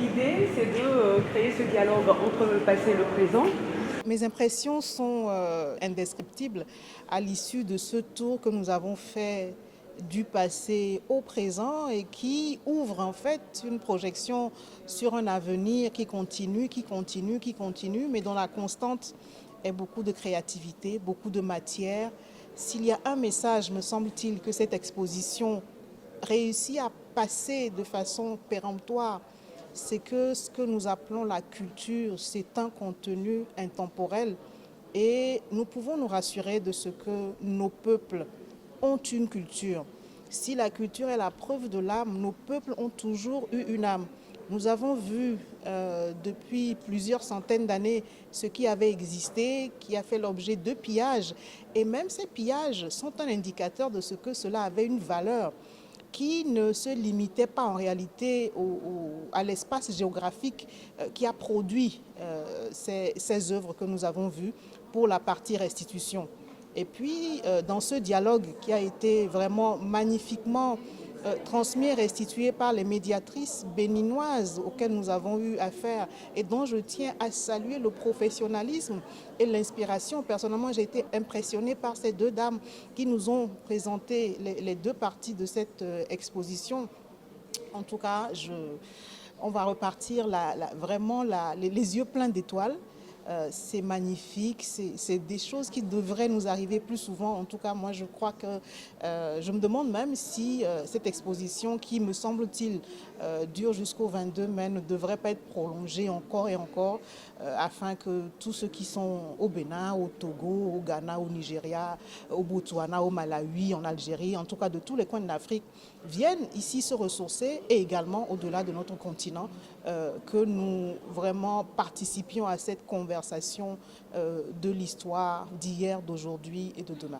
l'idée, c'est de créer ce dialogue entre le passé et le présent. Mes impressions sont indescriptibles à l'issue de ce tour que nous avons fait du passé au présent et qui ouvre en fait une projection sur un avenir qui continue, mais dont la constante est beaucoup de créativité, beaucoup de matière. S'il y a un message, me semble-t-il, que cette exposition réussit à passer de façon péremptoire, c'est que ce que nous appelons la culture, c'est un contenu intemporel et nous pouvons nous rassurer de ce que nos peuples ont une culture. Si la culture est la preuve de l'âme, nos peuples ont toujours eu une âme. Nous avons vu depuis plusieurs centaines d'années ce qui avait existé, qui a fait l'objet de pillages. Et même ces pillages sont un indicateur de ce que cela avait une valeur qui ne se limitait pas en réalité à l'espace géographique qui a produit ces œuvres que nous avons vues pour la partie restitution. Et puis, dans ce dialogue qui a été vraiment magnifiquement transmis et restitué par les médiatrices béninoises auxquelles nous avons eu affaire et dont je tiens à saluer le professionnalisme et l'inspiration. Personnellement, j'ai été impressionnée par ces deux dames qui nous ont présenté les deux parties de cette exposition. En tout cas, on va repartir vraiment les yeux pleins d'étoiles. C'est magnifique, c'est des choses qui devraient nous arriver plus souvent. En tout cas, moi, je crois que je me demande même si cette exposition, qui me semble-t-il dure jusqu'au 22 mai, ne devrait pas être prolongée encore et encore, afin que tous ceux qui sont au Bénin, au Togo, au Ghana, au Nigeria, au Botswana, au Malawi, en Algérie, en tout cas de tous les coins de l'Afrique, viennent ici se ressourcer et également au-delà de notre continent, que nous vraiment participions à cette conversation de l'histoire d'hier, d'aujourd'hui et de demain.